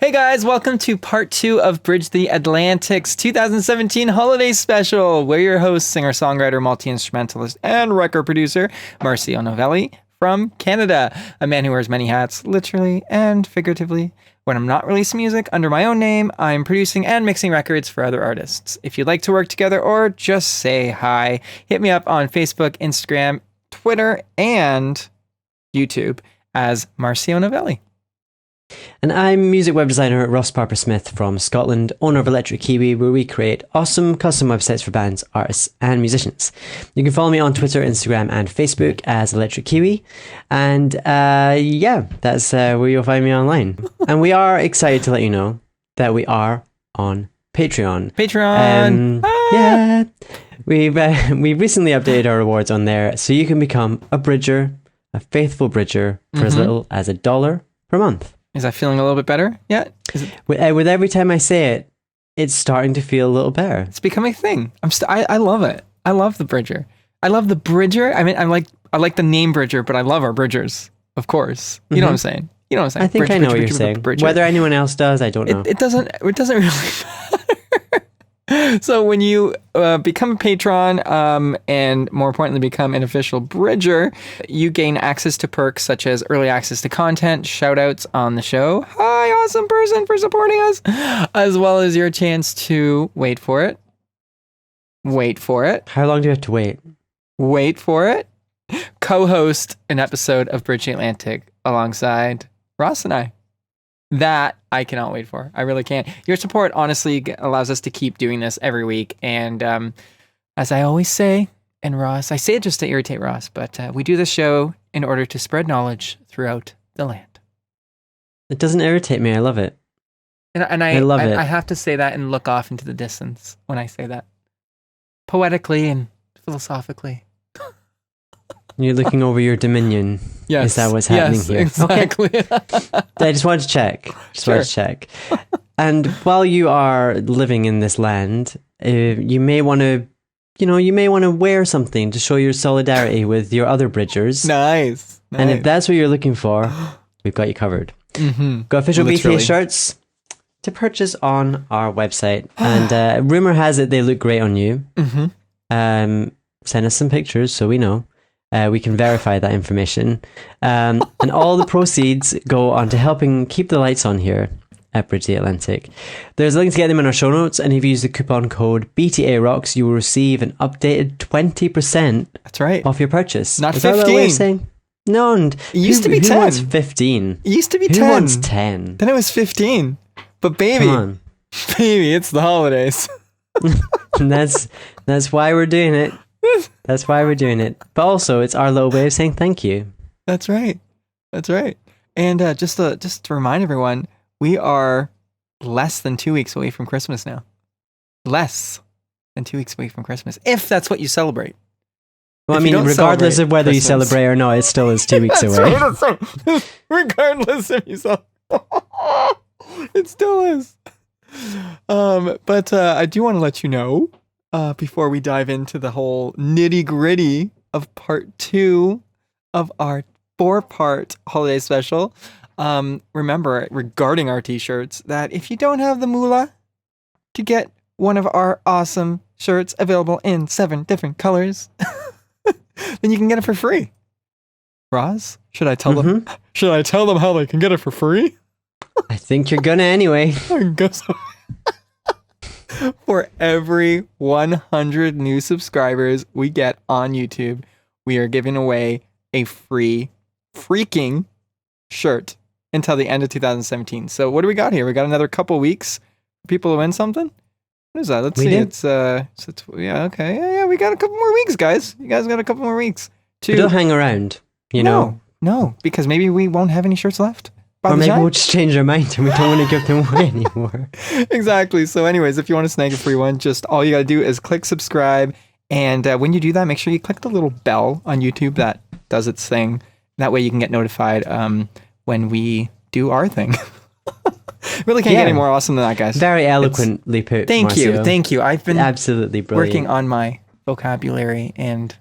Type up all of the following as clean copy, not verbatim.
Hey guys, welcome to part 2 of Bridge the Atlantic's 2017 holiday special. We're your hosts, singer-songwriter, multi-instrumentalist, and record producer, Marcio Novelli from Canada, a man who wears many hats, literally and figuratively. When I'm not releasing music under my own name, I'm producing and mixing records for other artists. If you'd like to work together or just say hi, hit me up on Facebook, Instagram, Twitter, and YouTube as Marcio Novelli. And I'm music web designer Ross Parker Smith from Scotland, owner of Electric Kiwi, where we create awesome custom websites for bands, artists, and musicians. You can follow me on Twitter, Instagram, and Facebook as Electric Kiwi. And that's where you'll find me online. And we are excited to let you know that we are on Patreon. Yeah. We've recently updated our rewards on there, so you can become a bridger, a faithful bridger, for as little as $1 per month. Is that feeling a little bit better yet? With every time I say it, it's starting to feel a little better. It's becoming a thing. I love it. I love the Bridger. I love the Bridger. I mean, I like the name Bridger, but I love our Bridgers, of course. You know what I'm saying? You know what I'm saying? I think I know what you're saying. Whether anyone else does, I don't know. It doesn't really matter. So when you become a patron and more importantly become an official Bridger, you gain access to perks such as early access to content, shout outs on the show, hi awesome person for supporting us, as well as your chance to wait for it. How long do you have to wait? Wait for it. Co-host an episode of Bridge the Atlantic alongside Ross and I. That I cannot wait for. I really can't. Your support honestly allows us to keep doing this every week. And as I always say, and Ross, I say it just to irritate Ross, but we do this show in order to spread knowledge throughout the land. It doesn't irritate me. I love it. And I love it. I have to say that and look off into the distance when I say that. Poetically and philosophically. You're looking over your dominion. Yes. Is that what's happening here? Exactly. Okay. I just wanted to check. And while you are living in this land, you may want to, wear something to show your solidarity with your other Bridgers. Nice. And if that's what you're looking for, we've got you covered. Mm-hmm. Got official BTA shirts to purchase on our website. And rumor has it they look great on you. Mm-hmm. Send us some pictures so we know. We can verify that information. And all the proceeds go on to helping keep the lights on here at Bridge the Atlantic. There's a link to get them in our show notes, and if you use the coupon code BTAROCKS, you will receive an updated 20% That's right. off your purchase. Not Is 15. That a way of saying? No, and it used to be 10. Who wants 15? It used to be who 10. Who wants 10? Then it was 15. But baby, it's the holidays. And that's why we're doing it. That's why we're doing it. But also, it's our little way of saying thank you. That's right. And just to remind everyone, we are less than 2 weeks away from Christmas now. Less than 2 weeks away from Christmas, if that's what you celebrate. Well, I mean, regardless of whether you celebrate or not, it still is 2 weeks away. Regardless if you celebrate. It still is. But I do want to let you know, before we dive into the whole nitty gritty of part 2 of our 4-part holiday special, remember regarding our t-shirts that if you don't have the moolah to get one of our awesome shirts available in 7 different colors, then you can get it for free. Roz, should I tell them? Should I tell them how they can get it for free? I think you're gonna anyway. For every 100 new subscribers we get on YouTube, we are giving away a free freaking shirt until the end of 2017. So what do we got here? We got another couple weeks for people to win something. What is that? Let's see. It's okay. Yeah, we got a couple more weeks, guys. You guys got a couple more weeks. Don't hang around, you know. No, because maybe we won't have any shirts left. Or maybe we'll just change our mind and we don't want to give them away anymore. Exactly. So anyways, if you want to snag a free one, just all you got to do is click subscribe. And when you do that, make sure you click the little bell on YouTube that does its thing. That way you can get notified when we do our thing. Really can't get any more awesome than that, guys. Very eloquently put. Thank you. I've been absolutely brilliant. Working on my vocabulary, and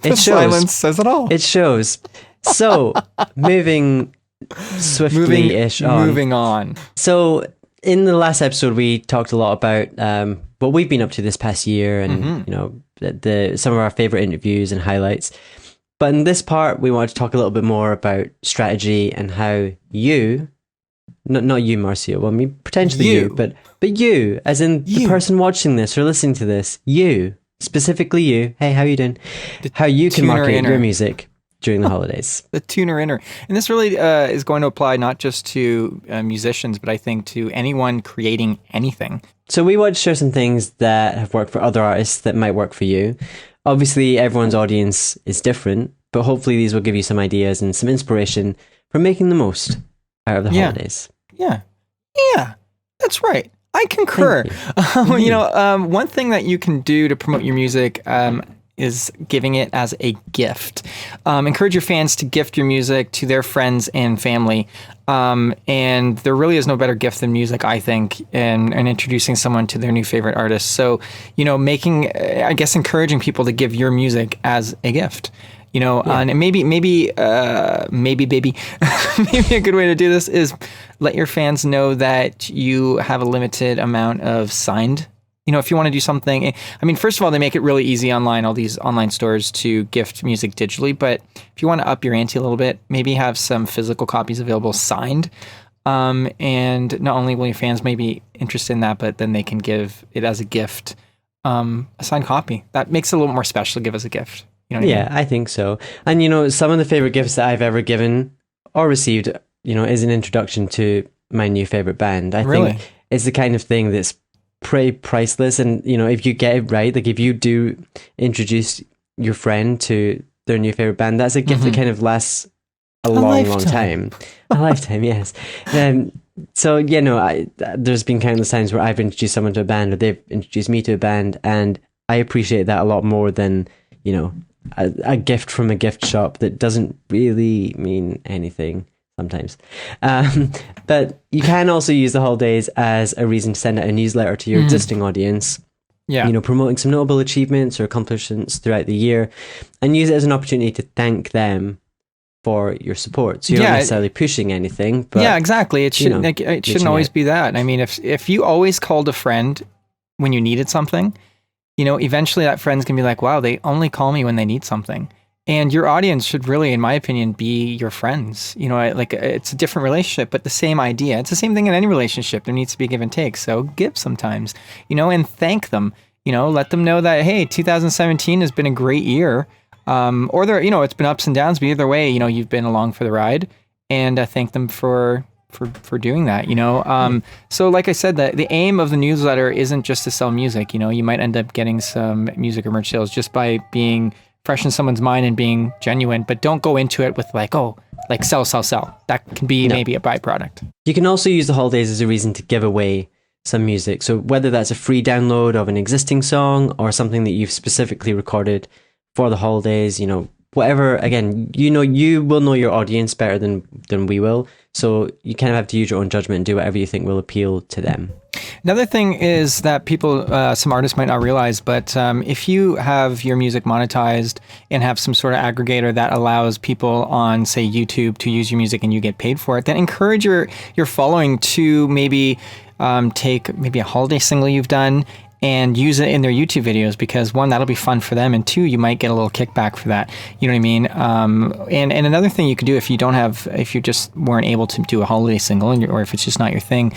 it shows. Silence says it all. It shows. So, moving swiftly-ish moving on. So in the last episode, we talked a lot about what we've been up to this past year, and you know, some of our favorite interviews and highlights. But in this part, we wanted to talk a little bit more about strategy and how you, not you, Marcio, well, I mean, potentially you, but you, as in the person watching this or listening to this, you, specifically you, hey, how you doing? How you can market your music during the holidays. The tuner inner. And this really is going to apply not just to musicians, but I think to anyone creating anything. So we want to share some things that have worked for other artists that might work for you. Obviously, everyone's audience is different, but hopefully these will give you some ideas and some inspiration for making the most out of the holidays. Yeah, that's right. I concur. One thing that you can do to promote your music is giving it as a gift. Encourage your fans to gift your music to their friends and family. And there really is no better gift than music, I think, in introducing someone to their new favorite artist. So, encouraging people to give your music as a gift. And maybe, maybe a good way to do this is let your fans know that you have a limited amount of signed. If you want to do something, I mean, first of all, they make it really easy online, all these online stores to gift music digitally. But if you want to up your ante a little bit, maybe have some physical copies available signed. And not only will your fans may be interested in that, but then they can give it as a gift, a signed copy. That makes it a little more special to give as a gift. You know what I mean? I think so. And, some of the favorite gifts that I've ever given or received, is an introduction to my new favorite band. I think it's the kind of thing that's pretty priceless. And, if you get it right, like if you do introduce your friend to their new favorite band, that's a gift that kind of lasts a long time. A lifetime, yes. There's been countless times where I've introduced someone to a band or they've introduced me to a band, and I appreciate that a lot more than, a gift from a gift shop that doesn't really mean anything sometimes. But you can also use the holidays as a reason to send out a newsletter to your existing audience. Yeah. Promoting some notable achievements or accomplishments throughout the year, and use it as an opportunity to thank them for your support. So you're not necessarily pushing anything. But, exactly. It shouldn't always be that. I mean, if you always called a friend when you needed something, eventually that friend's going to be like, wow, they only call me when they need something. And your audience should really, in my opinion, be your friends. It's a different relationship, but the same idea. It's the same thing in any relationship. There needs to be give and take. So give sometimes, and thank them. Let them know that, hey, 2017 has been a great year. Or it's been ups and downs, but either way, you've been along for the ride. And thank them for doing that, So like I said, the aim of the newsletter isn't just to sell music. You might end up getting some music or merch sales just by being fresh in someone's mind and being genuine, but don't go into it with sell. That can be maybe a byproduct. You can also use the holidays as a reason to give away some music. So whether that's a free download of an existing song or something that you've specifically recorded for the holidays, whatever, again, you will know your audience better than we will. So you kind of have to use your own judgment and do whatever you think will appeal to them. Another thing is that people, some artists might not realize, but if you have your music monetized and have some sort of aggregator that allows people on, say, YouTube to use your music and you get paid for it, then encourage your following to maybe take maybe a holiday single you've done and use it in their YouTube videos, because one, that'll be fun for them, and two, you might get a little kickback for that. You know what I mean? And another thing you could do if you just weren't able to do a holiday single, or if it's just not your thing,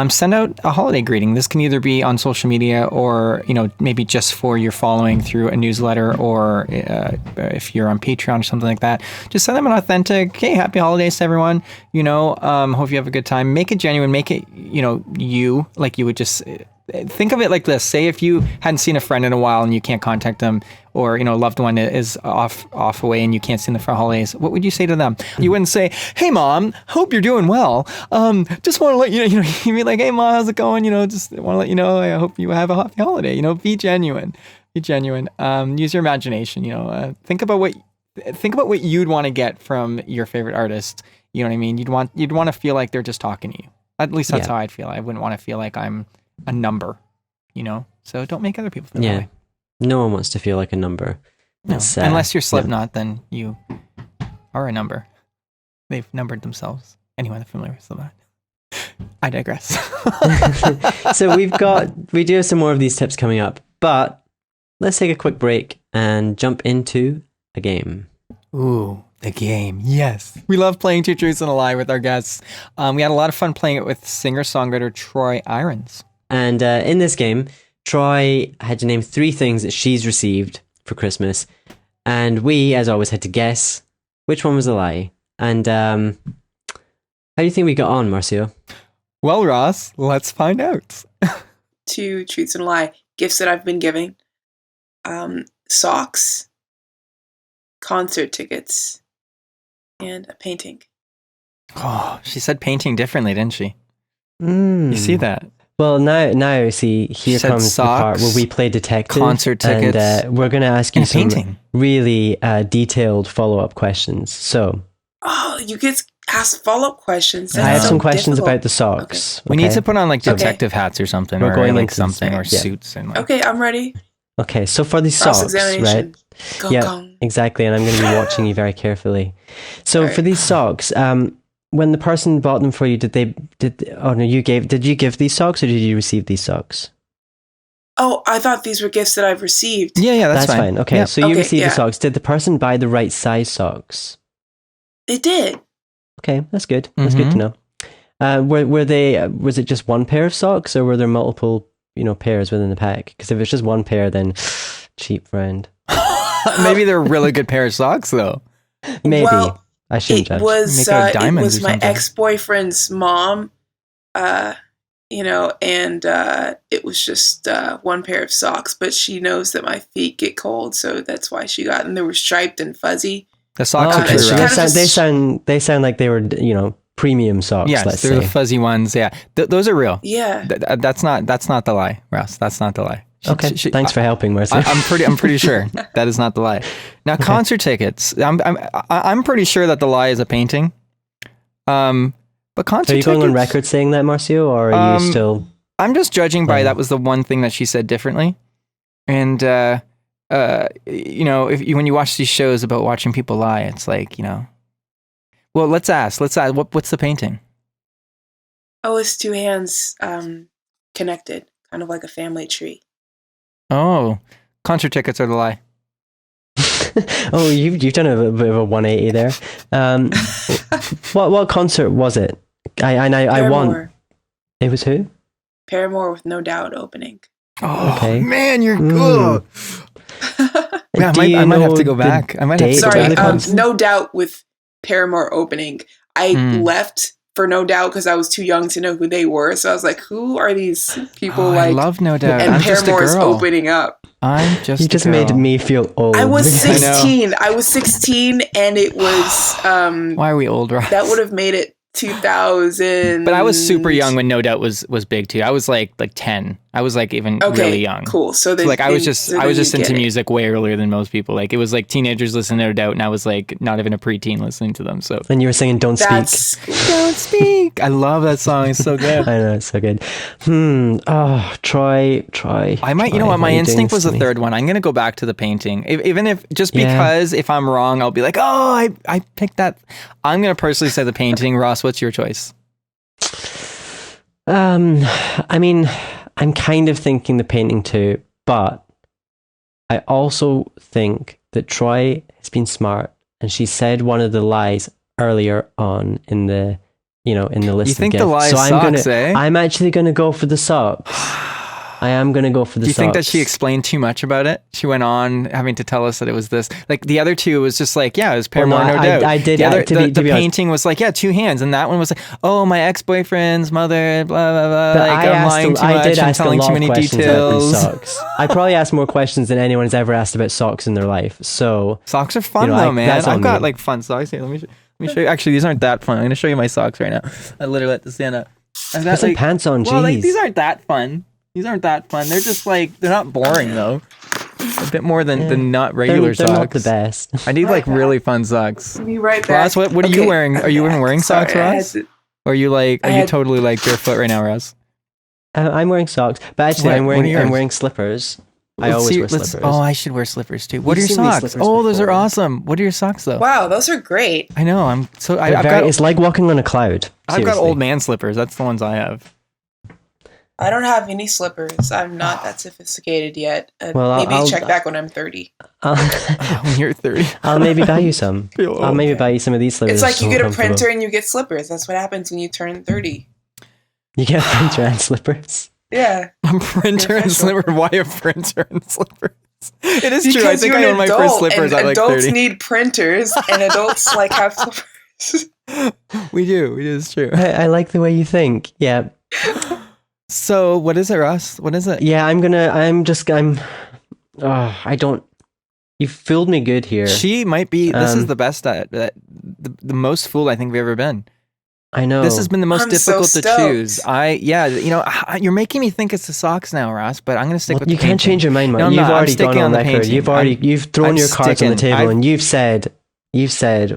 send out a holiday greeting. This can either be on social media or, maybe just for your following through a newsletter, or if you're on Patreon or something like that, just send them an authentic, hey, happy holidays to everyone. Hope you have a good time. Make it genuine. Make it, you, like you would just... Think of it like this. Say if you hadn't seen a friend in a while and you can't contact them, or, a loved one is off away and you can't see them for holidays, what would you say to them? You wouldn't say, hey, Mom, hope you're doing well. Just want to let you know, you'd be like, hey, Mom, how's it going? Just want to let you know, I hope you have a happy holiday. Be genuine. Be genuine. Use your imagination. Think about what you'd want to get from your favorite artist. You know what I mean? You'd want to feel like they're just talking to you. At least that's how I'd feel. I wouldn't want to feel like I'm a number, so don't make other people feel that way. No one wants to feel like a number. No. Unless you're Slipknot, then you are a number. they've numbered themselves. Anyone familiar with that? I digress. So we do have some more of these tips coming up, but let's take a quick break and jump into a game. Ooh, the game. Yes. We love playing Two Truths and a Lie with our guests. We had a lot of fun playing it with singer-songwriter Troi Irons. And in this game, Troi had to name 3 things that she's received for Christmas. And we, as always, had to guess which one was a lie. And how do you think we got on, Marcio? Well, Ross, let's find out. 2 truths and a lie. Gifts that I've been giving. Socks. Concert tickets. And a painting. Oh, she said painting differently, didn't she? You see that? Well, now see, here said comes the part where we play detective. Concert tickets. And we're going to ask you some painting. really detailed follow-up questions. So... Oh, you get asked follow-up questions. I have some questions difficult. about the socks. Okay. We need to put on like detective hats or something. We're or going like into something or yeah. suits. And like, Okay, I'm ready. Okay, so for these socks, Cross-examination. right? Gong, Yeah, gong. exactly, and I'm going to be watching you very carefully. So Alright. for these socks, when the person bought them for you, did you give these socks or did you receive these socks? Oh, I thought these were gifts that I've received. yeah, that's fine. Okay, Yeah. so you Okay, received yeah. the socks. Did the person buy the right size socks? They did. Okay, that's good. That's good to know. Were they? Was it just one pair of socks, or were there multiple, pairs within the pack? Because if it's just one pair, then cheap friend. Maybe they're a really good pair of socks, though. Maybe Well, I shouldn't It judge. was Make out of it diamonds was or my something. ex-boyfriend's mom, and it was just one pair of socks. But she knows that my feet get cold, so that's why she got them. They were striped and fuzzy. The socks are okay. true, She right? kinda They sound like they were premium socks. Yes, let's they're say. the fuzzy ones. Yeah, those are real. Yeah. That's not the lie, Ross. That's not the lie. Okay, thanks for helping, Mercy. I'm pretty sure that is not the lie. Now, concert tickets. I'm pretty sure that the lie is a painting. But concert Are you going on tickets- record saying that, Marcio, or are you still? I'm just judging by Oh. that was the one thing that she said differently, and when you watch these shows about watching people lie, it's like Well, let's ask. What's the painting? Oh, it's 2 hands connected, kind of like a family tree. Oh, concert tickets are the lie. Oh, you've done a bit of a 180 there. What concert was it? I want. Paramore. It was who? Paramore with No Doubt opening. Oh Okay. man, you're good. Yeah, Do I might have know to go the back. I might have to date go of Sorry, the back. concert? No Doubt with Paramore opening. I left for No Doubt because I was too young to know who they were. So I was like, who are these people? I love No Doubt. And I'm just a Paramore's girl. opening up. I'm just. You a just girl. made me feel old. I was I know. 16. I was 16, and it was Why are we old, Ross? that would have made it 2000. But I was super young when No Doubt was big too. I was like 10. I was like even really young. Cool. So, So like I was just you into get it. music way earlier than most people. Like it was like teenagers listening to No Doubt, and I was like not even a preteen listening to them. So And you were singing "Don't Speak." That's Don't Speak. I love that song. It's so good. I know, it's so good. Oh, Troy. I might, you know Troy, what? My are you doing instinct this was to the me? third one. I'm gonna go back to the painting, even if just Yeah. because if I'm wrong, I'll be like, oh, I picked that. I'm gonna personally say the painting. Ross, what's your choice? I mean, I'm kind of thinking the painting too, but I also think that Troy has been smart, and she said one of the lies earlier on in the, in the list. You think of the gifts. lie So is socks, eh? I'm actually gonna go for the socks. I am gonna go for the Do you socks. think that she explained too much about it? She went on having to tell us that it was this. Like the other two was just like, yeah, it was Paramore, Well, no, no I- doubt. I did- The, other, to the, be- the to be honest- painting was like, yeah, 2 hands, and that one was like, oh, my ex-boyfriend's mother, blah blah blah. But Like I'm lying too I much. did I'm ask telling a lot too many of questions about details. these socks. I probably asked more questions than anyone's ever asked about socks in their life. So Socks are fun You know, though, I- man. that's I've on got me. like fun socks here. Let me show you. Actually, these aren't that fun. I'm gonna show you my socks right now. I literally let this stand up. I've got put some like pants on. well, like Jeez. these aren't that fun. These aren't that fun. They're just like they're not boring though. A bit more than not regular they're socks. not the best. I need like really fun socks. Be right back. Ross, what are you Okay, wearing? Are you even wearing sorry, socks, I had Ross? to- Or are you like I are you had- totally like barefoot right now, Ross? I'm wearing socks, but actually What? I'm What are wearing yours? slippers. I always wear slippers. Oh, I should wear slippers too. What are your You've seen these socks? slippers Oh, those are before. awesome. What are your socks though? Wow, those are great. I know. It's like walking on a cloud. I've got seriously. old man slippers. That's the ones I have. I don't have any slippers. I'm not that sophisticated yet. Well, maybe I'll- check back when I'm 30. When you're 30. I'll maybe buy you some. Feel I'll old. maybe buy you some of these slippers. It's like you so get a comfortable. printer and you get slippers. That's what happens when you turn 30. You get a printer and slippers. Yeah. A printer and Professional. slipper. Why a printer and slippers? It is true. I Because think you're I an own my first adult, slippers and at like adults 30. need printers, and adults like have slippers. We do. It's true. I like the way you think. Yeah. So what is it, Russ? What is it? Yeah, I don't. You fooled me good here. She might be. This is Um, the best at the most fooled I think we've ever been. I know. This has been the most I'm so difficult to stoked. choose. You're making me think it's the socks now, Ross. But I'm going to stick with. You the can't painting. change your mind, man. No, I'm You've not. I'm already sticking gone on on the record. painting. You've thrown I'm your cards on the sticking. table, and you've said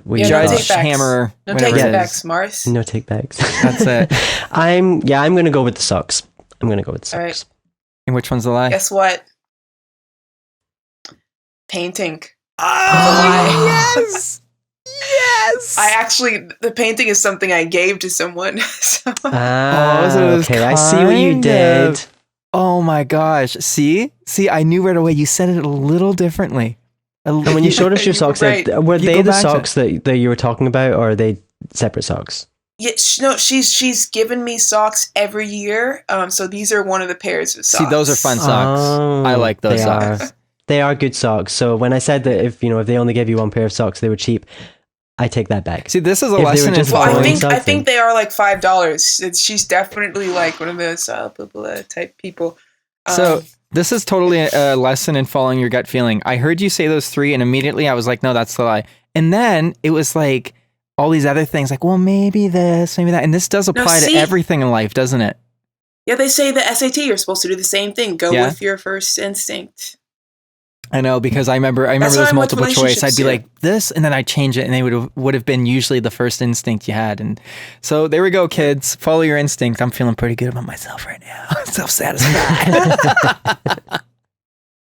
what Yeah, you no thought. take backs. Hammer. No whatever takes it back, is. Mars. No take backs. That's it. I'm gonna go with the socks. I'm gonna go with the All right. socks. And which one's the lie? Guess what? Painting. Oh, yes. Yes. The painting is something I gave to someone. So. Ah, so it was okay. I see what you kind did. of- Oh my gosh. See, I knew right away. You said it a little differently. And when you showed us your You were socks, right. were You they go the back to socks that you were talking about, or are they separate socks? Yeah, no, she's given me socks every year. So these are one of the pairs of socks. See, those are fun socks. Oh, I like those they socks. Are. They are good socks. So when I said that if they only gave you one pair of socks, they were cheap, I take that back. See, this is a If they were lesson in just Well, throwing following. I think they are like $5. She's definitely like one of those type people. So this is totally a lesson in following your gut feeling. I heard you say those three, and immediately I was like, no, that's the lie. And then it was like all these other things, like, well, maybe this, maybe that, and this does apply to everything in life, doesn't it? Yeah, they say the SAT you're supposed to do the same thing. Go Yeah. with your first instinct. I know, because I remember That's those why I'm with multiple choice. I'd relationships, be too. like this, and then I'd change it, and they would have been usually the first instinct you had. And so there we go, kids. Follow your instinct. I'm feeling pretty good about myself right now. Self-satisfied.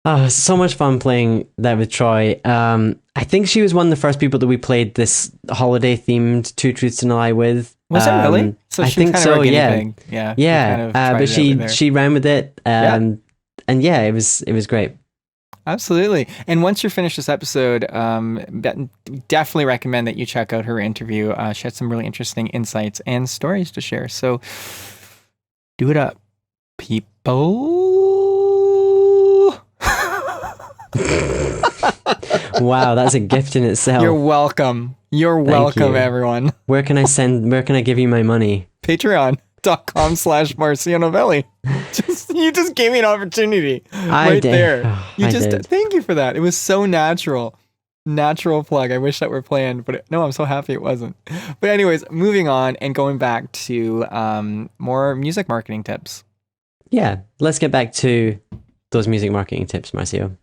Oh, so much fun playing that with Troi. I think she was one of the first people that we played this holiday themed Two Truths and a Lie with. Was it really? So I she was think kind so. of our guinea Yeah, pig. Yeah. we yeah. kind of tried But it out with her. she ran with it. And yeah, it was great. Absolutely. And once you're finished this episode, definitely recommend that you check out her interview. She had some really interesting insights and stories to share. So do it up, people. Wow, that's a gift in itself. You're welcome. You're welcome, you. everyone. Where can I give you my money? Patreon.com/Marcio Novelli. You just gave me an opportunity right did. there. Oh, You I just did. thank you for that. It was so natural plug. I wish that were planned, but no, I'm so happy it wasn't. But anyways, moving on and going back to more music marketing tips. Yeah, let's get back to those music marketing tips, Marcio.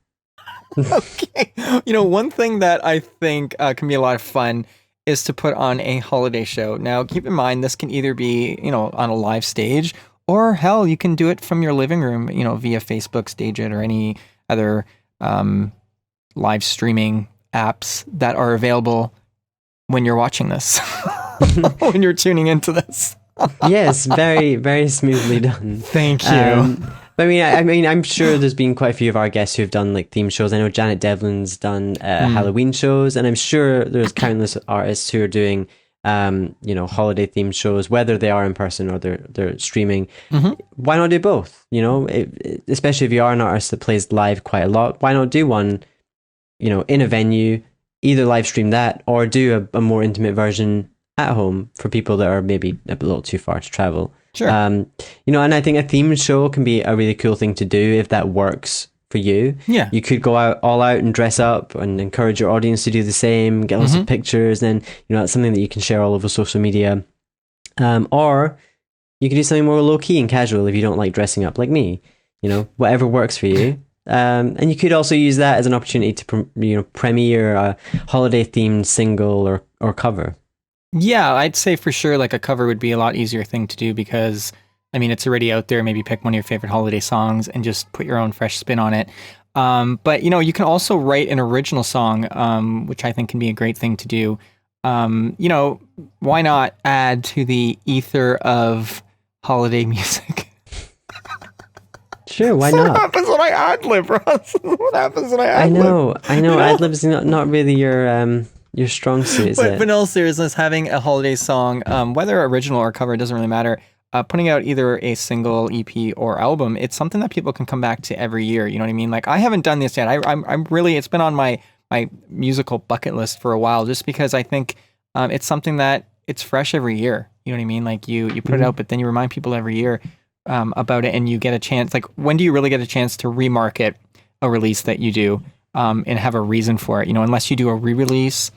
Okay. One thing that I think can be a lot of fun is to put on a holiday show. Now, keep in mind, this can either be, on a live stage, or hell, you can do it from your living room, via Facebook, Stage It, or any other live streaming apps that are available when you're watching this, when you're tuning into this. Yes, very, very smoothly done. Thank you. But I mean, I'm sure there's been quite a few of our guests who've done like theme shows. I know Janet Devlin's done Halloween shows, and I'm sure there's countless artists who are doing, holiday themed shows, whether they are in person or they're streaming. Mm-hmm. Why not do both? Especially if you are an artist that plays live quite a lot, why not do one, in a venue, either live stream that or do a more intimate version at home for people that are maybe a little too far to travel. Sure. And I think a themed show can be a really cool thing to do if that works for you. Yeah. You could go all out and dress up and encourage your audience to do the same, get lots of pictures, and that's something that you can share all over social media. Or you can do something more low key and casual if you don't like dressing up like me. Whatever works for you. And you could also use that as an opportunity to premiere a holiday themed single or cover. Yeah, I'd say for sure, like a cover would be a lot easier thing to do because I mean, it's already out there. Maybe pick one of your favorite holiday songs and just put your own fresh spin on it. But you can also write an original song, which I think can be a great thing to do. Why not add to the ether of holiday music? Sure, why What not? happens when I ad-lib, Ross? What happens when I ad-lib? I know. Ad-lib's not really your strong suit, is it? But in all seriousness, having a holiday song, whether original or cover, it doesn't really matter. Putting out either a single EP or album, it's something that people can come back to every year. You know what I mean? Like, I haven't done this yet. I'm really, it's been on my musical bucket list for a while, just because I think it's something that it's fresh every year. You know what I mean? Like, you put it out, but then you remind people every year about it, and you get a chance. Like, when do you really get a chance to remarket a release that you do and have a reason for it? Unless you do a re-release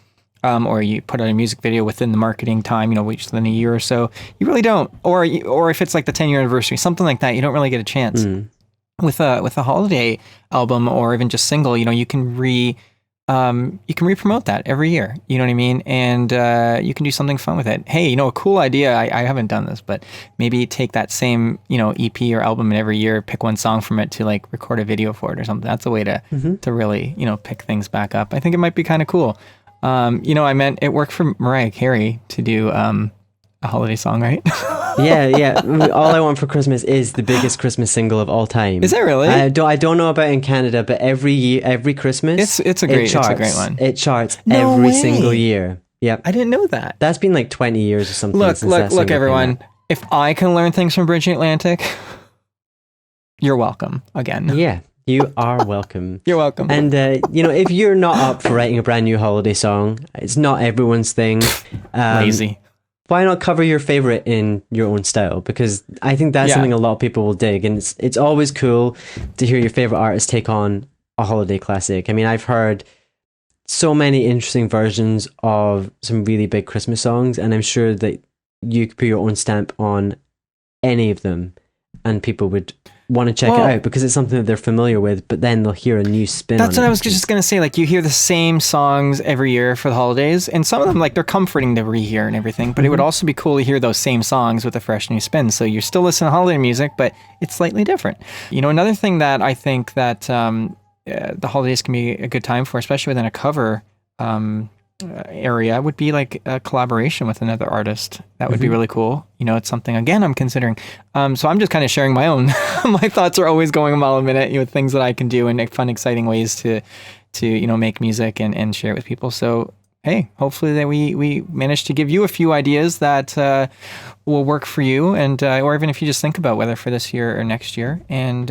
or you put out a music video within the marketing time, within a year or so, you really don't. Or if it's like the 10-year anniversary, something like that, you don't really get a chance. With a holiday album or even just single, you can re-promote that every year. You know what I mean? And you can do something fun with it. Hey, a cool idea. I haven't done this, but maybe take that same, EP or album and every year pick one song from it to like record a video for it or something. That's a way to really, pick things back up. I think it might be kind of cool. I meant it worked for Mariah Carey to do a holiday song, right? Yeah. All I Want for Christmas is the biggest Christmas single of all time. Is that really? I don't know about in Canada, but every year, every Christmas, it's a great one. It charts No every way. single year. Yep. I didn't know that. That's been like 20 years or something. Look, since that single everyone. came out. If I can learn things from Bridging Atlantic, you're welcome again. Yeah, you are welcome. You're welcome. And if you're not up for writing a brand new holiday song, it's not everyone's thing. Lazy. Why not cover your favorite in your own style? Because I think that's something a lot of people will dig, and it's always cool to hear your favorite artist take on a holiday classic. I mean, I've heard so many interesting versions of some really big Christmas songs, and I'm sure that you could put your own stamp on any of them, and people would want to check it out because it's something that they're familiar with, but then they'll hear a new spin on it. That's what I was just going to say. Like, you hear the same songs every year for the holidays, and some of them, like, they're comforting to rehear and everything, but it would also be cool to hear those same songs with a fresh new spin. So you're still listening to holiday music, but it's slightly different. Another thing that I think that the holidays can be a good time for, especially within a cover area, would be like a collaboration with another artist. That would be really cool. It's something, again, I'm considering. So I'm just kind of sharing my own. My thoughts are always going a mile a minute, things that I can do and fun, exciting ways to make music and share it with people. So, hey, hopefully that we managed to give you a few ideas that will work for you, and or even if you just think about whether for this year or next year. And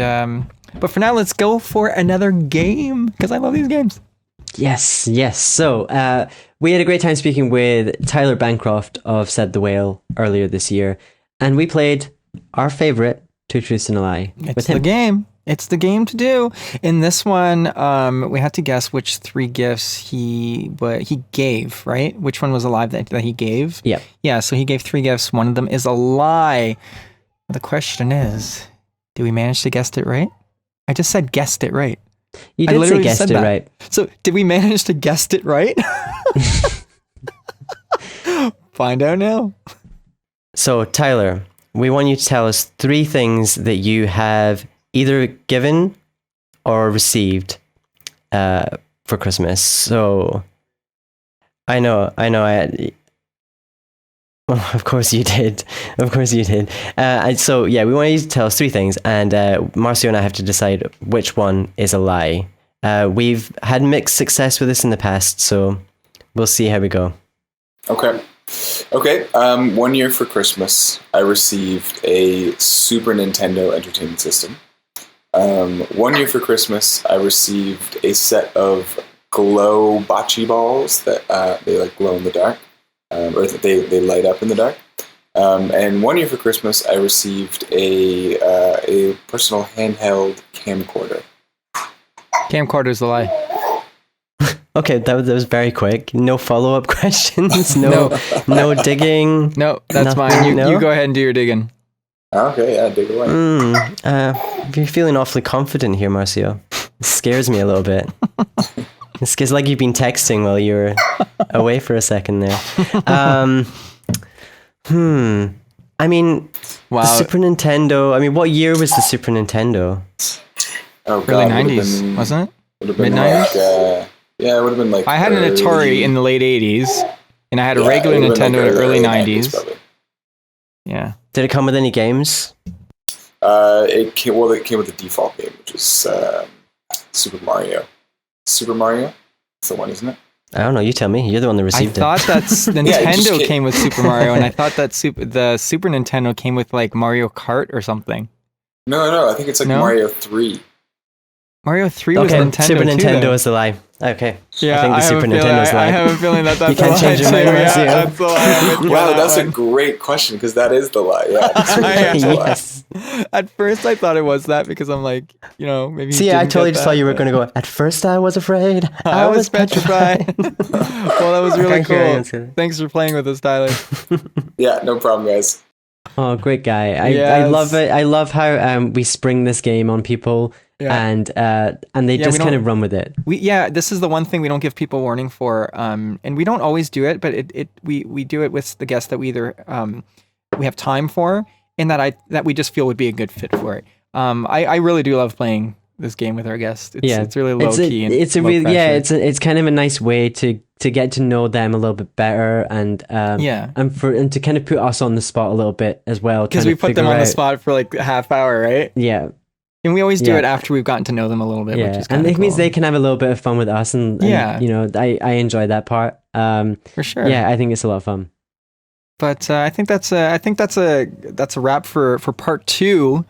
but for now, let's go for another game, because I love these games. Yes. So we had a great time speaking with Tyler Bancroft of Said the Whale earlier this year, and we played our favorite Two Truths and a Lie with him. It's the game to do. In this one, we had to guess which 3 gifts he gave, right? Which one was a lie that he gave? Yep. Yeah, so he gave 3 gifts. One of them is a lie. The question is, did we manage to guess it right? I just said guessed it right. You did say guessed it right. So did we manage to guess it right? Find out now. So Tyler, we want you to tell us 3 things that you have either given or received for Christmas. So I know. Well, of course you did. So yeah, we want you to tell us 3 things, and Marcio and I have to decide which one is a lie. We've had mixed success with this in the past, so we'll see how we go. Okay. 1 year for Christmas, I received a Super Nintendo Entertainment System. 1 year for Christmas, I received a set of glow bocce balls that they like glow in the dark. Or that they light up in the dark. And 1 year for Christmas, I received a personal handheld camcorder. Camcorder's the lie. Okay, that was very quick. No follow-up questions. No digging. No, that's nothing, mine. You go ahead and do your digging. Okay, yeah, dig away. You're feeling awfully confident here, Marcio. It scares me a little bit. It's like you've been texting while you were away for a second there. I mean, Wow. the Super Nintendo. I mean, what year was the Super Nintendo? Oh, Early God, would've 90s, been- wasn't it? Would've been Mid-90s? like, yeah, it would have been like. I had an Atari early- in the late 80s, and I had a yeah, regular it would've been, Nintendo like, in the early 90s. probably. Yeah. Did it come with any games? It came with the default game, which is Super Mario. Super Mario? That's the one, isn't it? I don't know. You tell me. You're the one that I received it. thought that Yeah, it just Nintendo came- came with Super Mario, and I thought that the Super Nintendo came with like Mario Kart or something. No, I think it's like No? Mario 3. Mario 3 was Okay, Nintendo Super too, Nintendo though. is the lie. Okay. Yeah, I think the Super have a feeling, Nintendo's I lie. have a feeling that that's You can't a lie change your too. mind, Yeah, Marcio. that's a lie. I'm with you Wow, on that's that a one. great question because that is the lie. Yeah, the Super Yeah. Nintendo's the lie. Yes. At first, I thought it was that because I'm like, maybe. See, he I didn't totally get just that, thought you were but- going to go, at first I was afraid. I was petrified. Well, that was really Can't hear anyone cool. say that. Thanks for playing with us, Tyler. Yeah, no problem, guys. Oh, great guy. I Yes. love it. I love how we spring this game on people Yeah. and they Yeah, just we kind don't- of run with it. This is the one thing we don't give people warning for, and we don't always do it, but we do it with the guests that we either we have time for, and that we just feel would be a good fit for it. I really do love playing this game with our guests. It's really low key. And it's a low really pressure. it's kind of a nice way to get to know them a little bit better and Yeah. and to kind of put us on the spot a little bit as well Because trying we to put them figure on the out- spot for like a half hour, right? Yeah. And we always do Yeah. it after we've gotten to know them a little bit, which Yeah, is and kinda it means cool. they can have a little bit of fun with us, and Yeah. I enjoy that part. For sure. Yeah, I think it's a lot of fun. But I think that's a wrap for part 2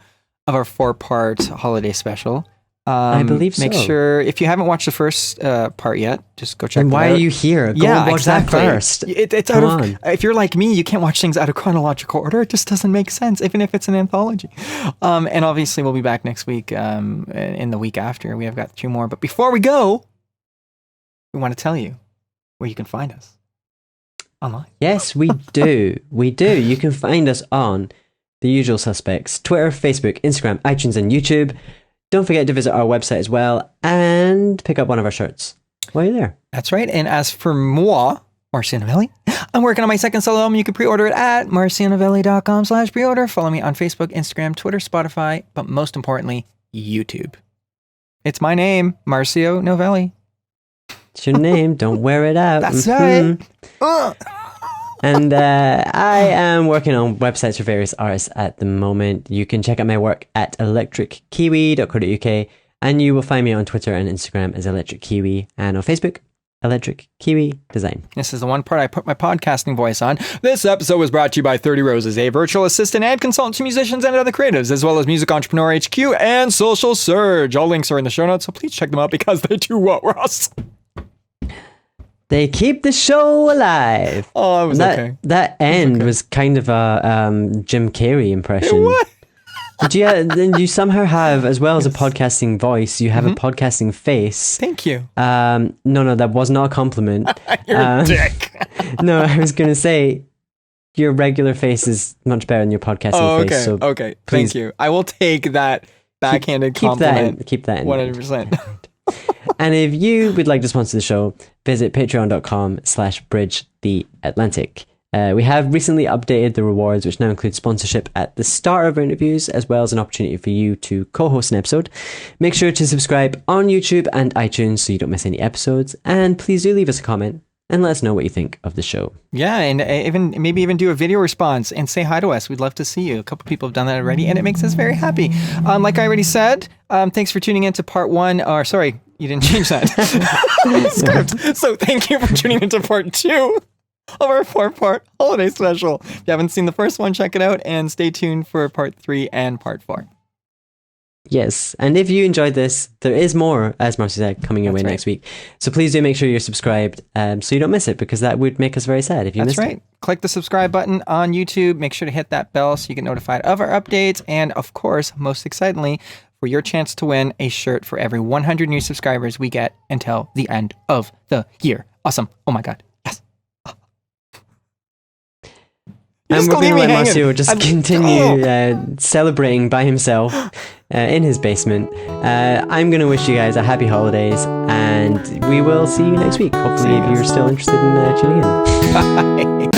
of our 4-part holiday special. I believe Make so. sure if you haven't watched the first part yet, just go check. And that why out. are you here? Go and watch exactly. that first. It's Come out of. on. If you're like me, you can't watch things out of chronological order. It just doesn't make sense, even if it's an anthology. And obviously, we'll be back next week. In the week after, we have got 2 more. But before we go, we want to tell you where you can find us online. Yes, we do. We do. You can find us on the usual suspects: Twitter, Facebook, Instagram, iTunes, and YouTube. Don't forget to visit our website as well and pick up one of our shirts while you're there. That's right. And as for moi, Marcio Novelli, I'm working on my second solo album. You can pre-order it at marcionovelli.com/pre-order. Follow me on Facebook, Instagram, Twitter, Spotify, but most importantly, YouTube. It's my name, Marcio Novelli. It's your name. Don't wear it out. That's Mhm. right. And I am working on websites for various artists at the moment. You can check out my work at electrickiwi.co.uk, and you will find me on Twitter and Instagram as Electric Kiwi, and on Facebook, Electric Kiwi Design. This is the one part I put my podcasting voice on. This episode was brought to you by 30 Roses, a virtual assistant and consultant to musicians and other creatives, as well as Music Entrepreneur HQ and Social Surge. All links are in the show notes, so please check them out because they do what, Ross? They keep the show alive. Oh, it was that okay. that end was kind of a Jim Carrey impression. What? Then you somehow have, as well as a podcasting voice, you have a podcasting face. Thank you. No, that was not a compliment. You're a dick. No, I was going to say your regular face is much better than your podcasting Oh, okay. face. So Okay. please Thank you. I will take that backhanded keep that compliment. keep that in mind. 100%. And if you would like to sponsor the show, visit patreon.com/bridgetheatlantic. We have recently updated the rewards, which now include sponsorship at the start of our interviews, as well as an opportunity for you to co-host an episode. Make sure to subscribe on YouTube and iTunes so you don't miss any episodes. And please do leave us a comment and let us know what you think of the show. Yeah, and maybe even do a video response and say hi to us. We'd love to see you. A couple people have done that already, and it makes us very happy. Like I already said, thanks for tuning in to part 1. Or sorry, you didn't change that script. So thank you for tuning into part 2 of our 4-part holiday special. If you haven't seen the first one, check it out, and stay tuned for part 3 and part 4. Yes, and if you enjoyed this, there is more, as Marcy said, coming your way That's right. next week. So please do make sure you're subscribed so you don't miss it, because that would make us very sad if you That's missed right. Click the subscribe button on YouTube. Make sure to hit that bell so you get notified of our updates. And of course, most excitingly, for your chance to win a shirt for every 100 new subscribers we get until the end of the year. Awesome. Oh my God. Yes. And just we're going to leave me let hanging. Marcio just I'm- continue celebrating by himself in his basement. I'm going to wish you guys a happy holidays, and we will see you next week. Hopefully, See you if you're guys. still interested in tuning in. Bye.